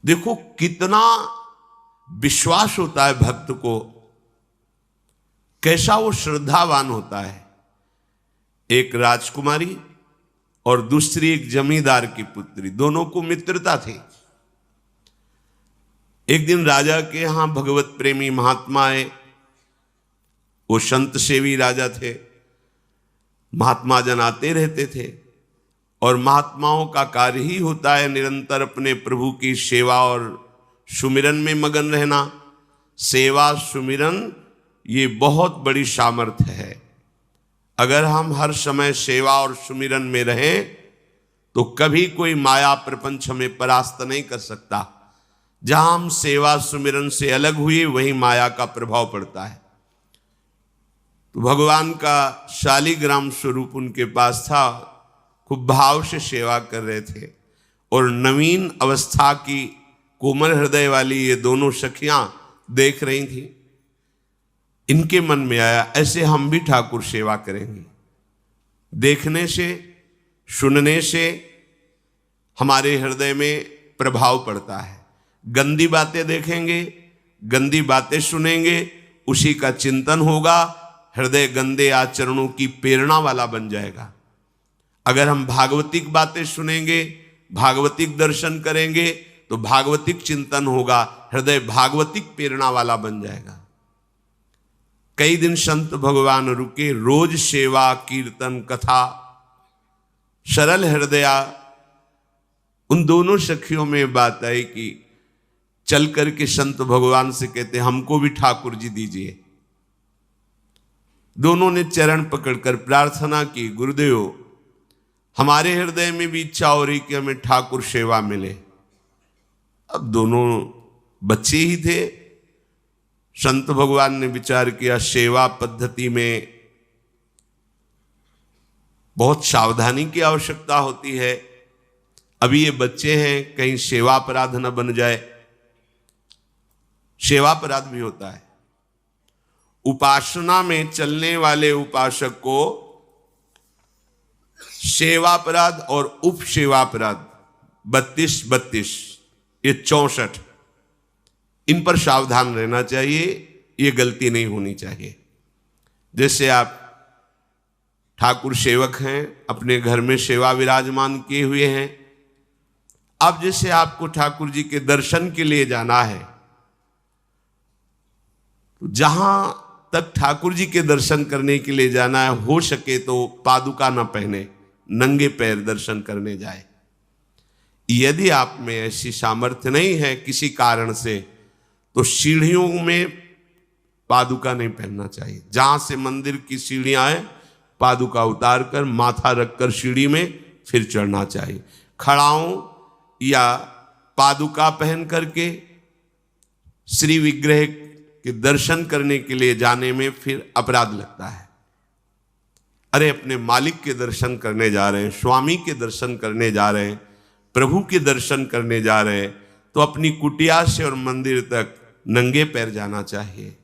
देखो कितना विश्वास होता है भक्त को, कैसा वो श्रद्धावान होता है। एक राजकुमारी और दूसरी एक जमींदार की पुत्री, दोनों को मित्रता थी। एक दिन राजा के यहां भगवत प्रेमी महात्मा आए। वो संत सेवी राजा थे। महात्मा जन आते रहते थे और महात्माओं का कार्य ही होता है निरंतर अपने प्रभु की सेवा और सुमिरन में मगन रहना। सेवा सुमिरन ये बहुत बड़ी सामर्थ्य है। अगर हम हर समय सेवा और सुमिरन में रहें तो कभी कोई माया प्रपंच हमें परास्त नहीं कर सकता। जहां हम सेवा सुमिरन से अलग हुए वहीं माया का प्रभाव पड़ता है। तो भगवान का शालिग्राम स्वरूप उनके पास था, खूब भाव से सेवा कर रहे थे। और नवीन अवस्था की कोमल हृदय वाली ये दोनों सखियां देख रही थी। इनके मन में आया ऐसे हम भी ठाकुर सेवा करेंगे। देखने से सुनने से हमारे हृदय में प्रभाव पड़ता है। गंदी बातें देखेंगे, गंदी बातें सुनेंगे, उसी का चिंतन होगा, हृदय गंदे आचरणों की प्रेरणा वाला बन जाएगा। अगर हम भागवतिक बातें सुनेंगे, भागवतिक दर्शन करेंगे तो भागवतिक चिंतन होगा, हृदय भागवतिक प्रेरणा वाला बन जाएगा। कई दिन संत भगवान रुके, रोज सेवा कीर्तन कथा, सरल हृदया। उन दोनों सखियों में बात आई कि चल करके संत भगवान से कहते हमको भी ठाकुर जी दीजिए। दोनों ने चरण पकड़कर प्रार्थना की, गुरुदेव हमारे हृदय में भी इच्छा हो रही कि हमें ठाकुर सेवा मिले। अब दोनों बच्चे ही थे। संत भगवान ने विचार किया सेवा पद्धति में बहुत सावधानी की आवश्यकता होती है। अभी ये बच्चे हैं, कहीं सेवा अपराध न बन जाए। सेवा अपराध भी होता है। उपासना में चलने वाले उपासक को सेवा अपराध और उप सेवा अपराध 32 ये 64, इन पर सावधान रहना चाहिए। ये गलती नहीं होनी चाहिए। जैसे आप ठाकुर सेवक हैं, अपने घर में सेवा विराजमान किए हुए हैं। अब जैसे आपको ठाकुर जी के दर्शन के लिए जाना है, तो जहां तक ठाकुर जी के दर्शन करने के लिए जाना है, हो सके तो पादुका न पहने, नंगे पैर दर्शन करने जाए। यदि आप में ऐसी सामर्थ्य नहीं है किसी कारण से, तो सीढ़ियों में पादुका नहीं पहनना चाहिए। जहां से मंदिर की सीढ़ियां हैं, पादुका उतार कर माथा रखकर सीढ़ी में फिर चढ़ना चाहिए। खड़ाओं या पादुका पहन करके श्री विग्रह के दर्शन करने के लिए जाने में फिर अपराध लगता है। अरे अपने मालिक के दर्शन करने जा रहे हैं, स्वामी के दर्शन करने जा रहे हैं, प्रभु के दर्शन करने जा रहे हैं, तो अपनी कुटिया से और मंदिर तक नंगे पैर जाना चाहिए।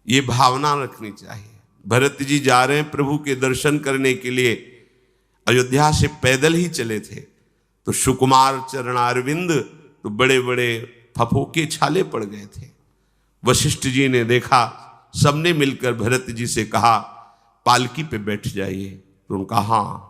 ये भावना रखनी चाहिए। भरत जी जा रहे हैं प्रभु के दर्शन करने के लिए, अयोध्या से पैदल ही चले थे, तो सुकुमार चरणारविंद तो बड़े बड़े फफोके छाले पड़ गए थे। वशिष्ठ जी ने देखा, सबने मिलकर भरत जी से कहा पालकी पे बैठ जाइए। तो उन्होंने कहा हाँ,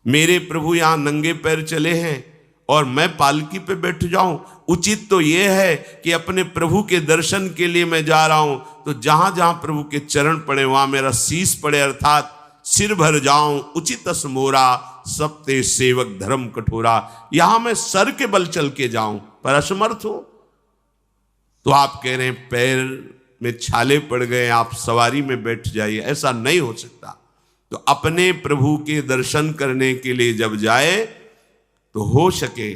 मेरे प्रभु यहाँ नंगे पैर चले हैं और मैं पालकी पे बैठ जाऊं? उचित तो यह है कि अपने प्रभु के दर्शन के लिए मैं जा रहा हूं, तो जहां जहां प्रभु के चरण पड़े वहां मेरा शीश पड़े, अर्थात सिर भर जाऊं। उचित मोरा सप्ते सेवक धर्म कठोरा। यहां मैं सर के बल चल के जाऊं पर असमर्थ हूं। तो आप कह रहे हैं पैर में छाले पड़ गए, आप सवारी में बैठ जाइए। ऐसा नहीं हो सकता। तो अपने प्रभु के दर्शन करने के लिए जब जाए तो हो सके,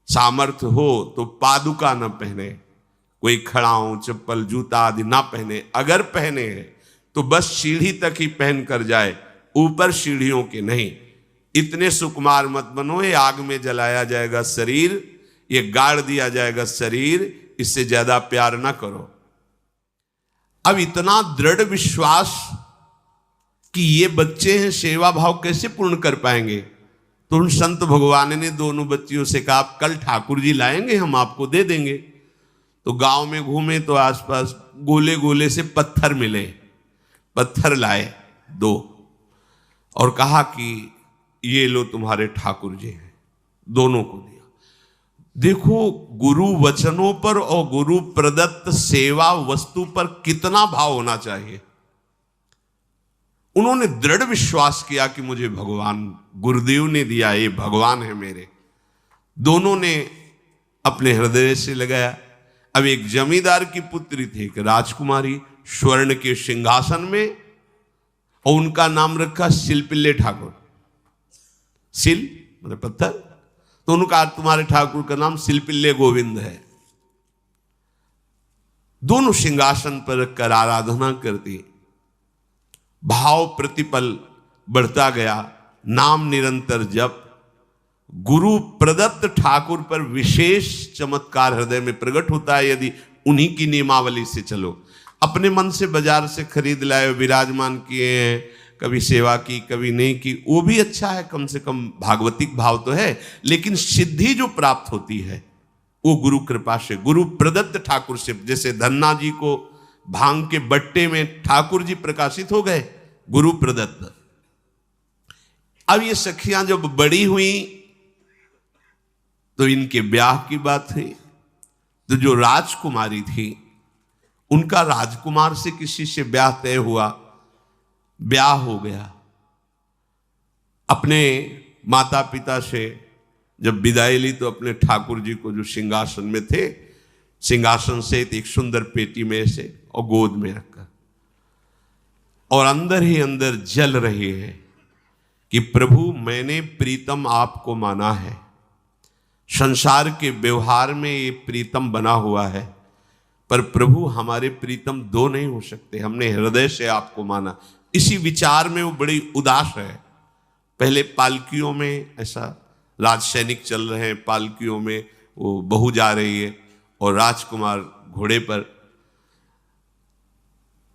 सामर्थ्य हो तो पादुका न पहने, कोई खड़ाऊं चप्पल जूता आदि ना पहने। अगर पहने हैं तो बस सीढ़ी तक ही पहन कर जाए, ऊपर सीढ़ियों के नहीं। इतने सुकुमार मत बनो, ये आग में जलाया जाएगा शरीर, ये गाड़ दिया जाएगा शरीर, इससे ज्यादा प्यार ना करो। अब इतना दृढ़ विश्वास कि ये बच्चे हैं, सेवा भाव कैसे पूर्ण कर पाएंगे? तो उन संत भगवान ने दोनों बच्चियों से कहा, आप कल ठाकुर जी लाएंगे, हम आपको दे देंगे। तो गांव में घूमे तो आसपास गोले गोले से पत्थर मिले, पत्थर लाए 2 और कहा कि ये लो तुम्हारे ठाकुर जी हैं, दोनों को दिया। देखो गुरु वचनों पर और गुरु प्रदत्त सेवा वस्तु पर कितना भाव होना चाहिए। उन्होंने दृढ़ विश्वास किया कि मुझे भगवान गुरुदेव ने दिया, ये भगवान है मेरे। दोनों ने अपने हृदय से लगाया। अब एक जमींदार की पुत्री थी, एक राजकुमारी, स्वर्ण के सिंहासन में, और उनका नाम रखा शिलपिल्ले ठाकुर। शिल मतलब पत्थर, तो उनका तुम्हारे ठाकुर का नाम शिलपिल्ले गोविंद है। दोनों सिंहासन पर रखकर आराधना करती, भाव प्रतिपल बढ़ता गया, नाम निरंतर जप। गुरु प्रदत्त ठाकुर पर विशेष चमत्कार हृदय में प्रकट होता है यदि उन्हीं की नियमावली से चलो। अपने मन से बाजार से खरीद लाए, विराजमान किए हैं, कभी सेवा की कभी नहीं की, वो भी अच्छा है, कम से कम भागवतिक भाव तो है, लेकिन सिद्धि जो प्राप्त होती है वो गुरु कृपा से, गुरु प्रदत्त ठाकुर से। जैसे धन्ना जी को भांग के बट्टे में ठाकुर जी प्रकाशित हो गए, गुरु प्रदत्त। अब ये सखियां जब बड़ी हुई तो इनके ब्याह की बात हुई। तो जो राजकुमारी थी उनका राजकुमार से किसी से ब्याह तय हुआ, ब्याह हो गया। अपने माता पिता से जब विदाई ली तो अपने ठाकुर जी को जो सिंहासन में थे, सिंहासन से एक सुंदर पेटी में से और गोद में रखकर, और अंदर ही अंदर जल रही है कि प्रभु मैंने प्रीतम आपको माना है, संसार के व्यवहार में ये प्रीतम बना हुआ है, पर प्रभु हमारे प्रीतम 2 नहीं हो सकते, हमने हृदय से आपको माना। इसी विचार में वो बड़ी उदास है। पहले पालकियों में ऐसा राज सैनिक चल रहे हैं, पालकियों में वो बहू जा रही है और राजकुमार घोड़े पर।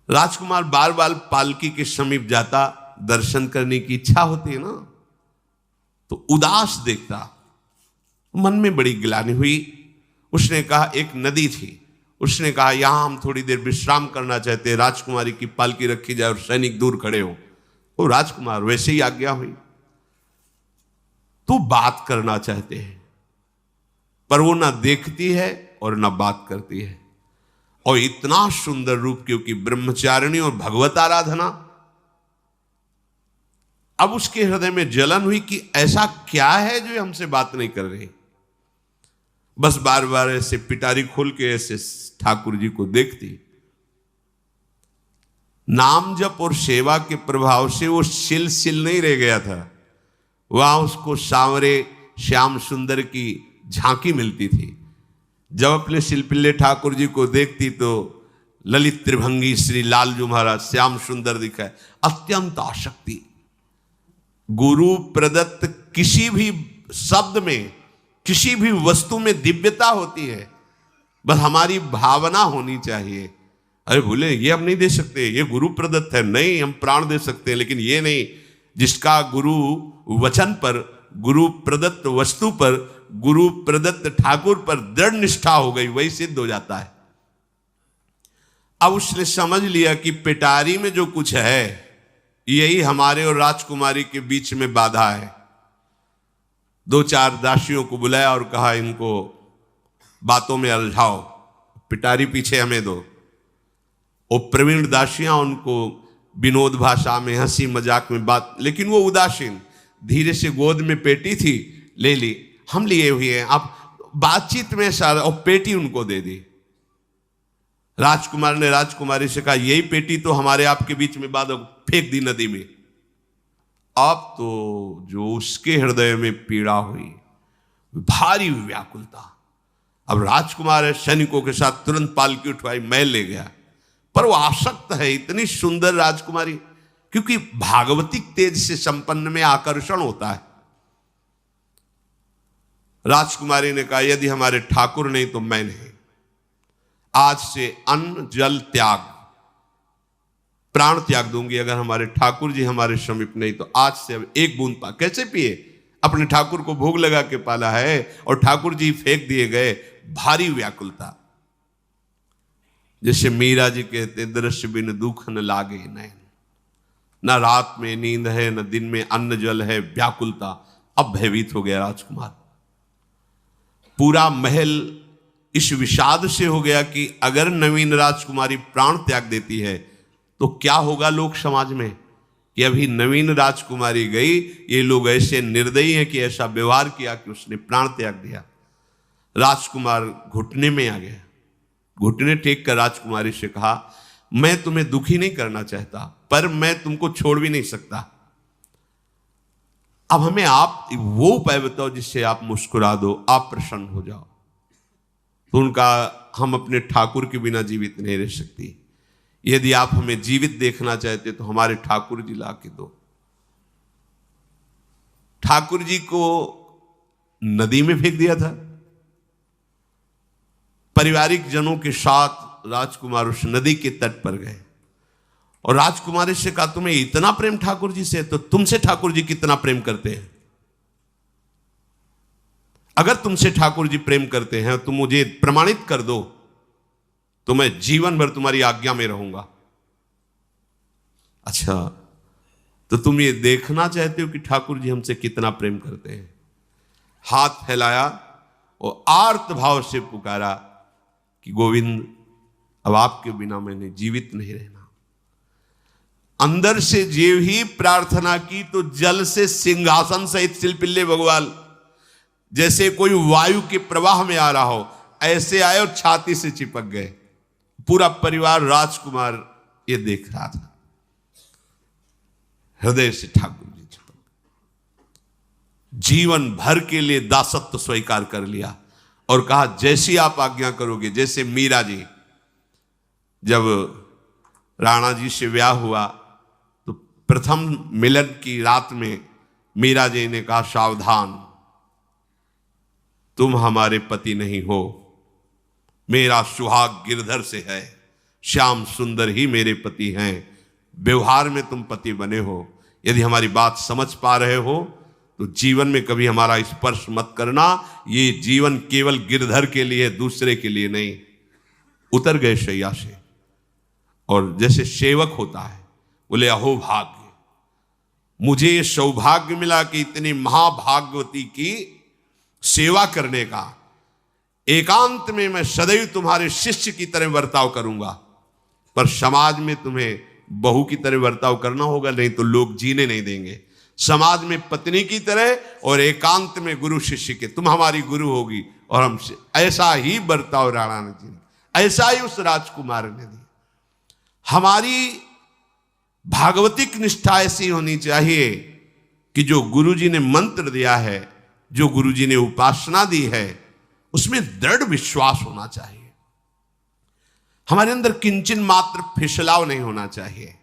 राजकुमार बार बार पालकी के समीप जाता, दर्शन करने की इच्छा होती है ना, तो उदास देखता, मन में बड़ी गिलानी हुई। उसने कहा, एक नदी थी, उसने कहा यहां हम थोड़ी देर विश्राम करना चाहते हैं, राजकुमारी की पालकी रखी जाए और सैनिक दूर खड़े हो। तो राजकुमार वैसे ही आज्ञा हुई। तो बात करना चाहते हैं, पर वो ना देखती है और ना बात करती है, और इतना सुंदर रूप, क्योंकि ब्रह्मचारिणी और भगवत आराधना। अब उसके हृदय में जलन हुई कि ऐसा क्या है जो हमसे बात नहीं कर रही। बस बार बार ऐसे पिटारी खोल के ऐसे ठाकुर जी को देखती। नाम जप और सेवा के प्रभाव से वो सिल नहीं रह गया था, वहां उसको सांवरे श्याम सुंदर की झांकी मिलती थी। जब अपने शिलपिल्ले ठाकुर जी को देखती तो ललित त्रिभंगी श्री लालजू महाराज श्याम सुंदर दिखाए, अत्यंत आसक्ति। गुरु प्रदत्त किसी भी शब्द में, किसी भी वस्तु में दिव्यता होती है, बस हमारी भावना होनी चाहिए। अरे बोले ये हम नहीं दे सकते, ये गुरु प्रदत्त है, नहीं हम प्राण दे सकते हैं, लेकिन ये नहीं। जिसका गुरु वचन पर, गुरु प्रदत्त वस्तु पर, गुरु प्रदत्त ठाकुर पर दृढ़ निष्ठा हो गई, वही सिद्ध हो जाता है। अब उसने समझ लिया कि पिटारी में जो कुछ है यही हमारे और राजकुमारी के बीच में बाधा है। 2-4 दासियों को बुलाया और कहा इनको बातों में उलझाओ, पिटारी पीछे हमें दो। वो प्रवीण दासियां उनको विनोद भाषा में, हंसी मजाक में बात, लेकिन वो उदासीन। धीरे से गोद में पेटी थी, ले ली, हम लिए हुए हैं, आप बातचीत में सारा, और पेटी उनको दे दी। राजकुमार ने राजकुमारी से कहा यही पेटी तो हमारे आपके बीच में बात, फेंक दी नदी में। अब तो जो उसके हृदय में पीड़ा हुई, भारी व्याकुलता। अब राजकुमार सैनिकों के साथ तुरंत पालकी उठवाई, महल ले गया। पर वो आसक्त है, इतनी सुंदर राजकुमारी, क्योंकि भागवतिक तेज से संपन्न में आकर्षण होता है। राजकुमारी ने कहा यदि हमारे ठाकुर नहीं तो मैं नहीं, आज से अन्न जल त्याग, प्राण त्याग दूंगी। अगर हमारे ठाकुर जी हमारे समीप नहीं तो आज से अब एक बूंद पा। कैसे पिए? अपने ठाकुर को भोग लगा के पाला है और ठाकुर जी फेंक दिए गए। भारी व्याकुलता, जैसे मीरा जी कहते, दृश्य बिन दुख न लागे नैन, न रात में नींद है न दिन में अन्न जल है, व्याकुलता। अब भयभीत हो गया राजकुमार। पूरा महल इस विषाद से हो गया कि अगर नवीन राजकुमारी प्राण त्याग देती है तो क्या होगा लोक समाज में, कि अभी नवीन राजकुमारी गई, ये लोग ऐसे निर्दयी हैं कि ऐसा व्यवहार किया कि उसने प्राण त्याग दिया। राजकुमार घुटने में आ गया, घुटने टेक कर राजकुमारी से कहा, मैं तुम्हें दुखी नहीं करना चाहता, पर मैं तुमको छोड़ भी नहीं सकता। अब हमें आप वो उपाय बताओ जिससे आप मुस्कुरा दो, आप प्रसन्न हो जाओ। तो उनका, हम अपने ठाकुर के बिना जीवित नहीं रह सकती। यदि आप हमें जीवित देखना चाहते तो हमारे ठाकुर जी ला के दो। ठाकुर जी को नदी में फेंक दिया था। पारिवारिक जनों के साथ राजकुमार उस नदी के तट पर गए और राजकुमारी से कहा, तुम्हें इतना प्रेम ठाकुर जी से, तो तुमसे ठाकुर जी कितना प्रेम करते हैं? अगर तुमसे ठाकुर जी प्रेम करते हैं तो मुझे प्रमाणित कर दो, तो मैं जीवन भर तुम्हारी आज्ञा में रहूंगा। अच्छा, तो तुम ये देखना चाहते हो कि ठाकुर जी हमसे कितना प्रेम करते हैं? हाथ फैलाया और आर्त भाव से पुकारा कि गोविंद, अब आपके बिना मैंने जीवित नहीं रहना। अंदर से जेव ही प्रार्थना की तो जल से सिंहासन सहित सिलपिल्ले भगवान, जैसे कोई वायु के प्रवाह में आ रहा हो, ऐसे आए और छाती से चिपक गए। पूरा परिवार, राजकुमार ये देख रहा था। हृदय से ठाकुर जी चिपक, जीवन भर के लिए दासत्व स्वीकार कर लिया और कहा, जैसी आप आज्ञा करोगे। जैसे मीरा जी, जब राणा जी से ब्याह हुआ तो प्रथम मिलन की रात में मीरा जी ने कहा, सावधान, तुम हमारे पति नहीं हो, मेरा सुहाग गिरधर से है, श्याम सुंदर ही मेरे पति हैं। व्यवहार में तुम पति बने हो, यदि हमारी बात समझ पा रहे हो तो जीवन में कभी हमारा स्पर्श मत करना। ये जीवन केवल गिरधर के लिए, दूसरे के लिए नहीं। उतर गए शैया से और जैसे सेवक होता है, बोले, अहो भाग्य, मुझे ये सौभाग्य मिला कि इतनी महाभाग्यवती की सेवा करने का। एकांत में मैं सदैव तुम्हारे शिष्य की तरह बर्ताव करूंगा, पर समाज में तुम्हें बहू की तरह बर्ताव करना होगा, नहीं तो लोग जीने नहीं देंगे। समाज में पत्नी की तरह और एकांत में गुरु शिष्य के, तुम हमारी गुरु होगी और हमसे। ऐसा ही बर्ताव राणा ने जी, ऐसा ही उस राजकुमार ने दिया। हमारी भागवतिक निष्ठा ऐसी होनी चाहिए कि जो गुरु जी ने मंत्र दिया है, जो गुरु जी ने उपासना दी है, उसमें दृढ़ विश्वास होना चाहिए। हमारे अंदर किंचन मात्र फिसलाव नहीं होना चाहिए।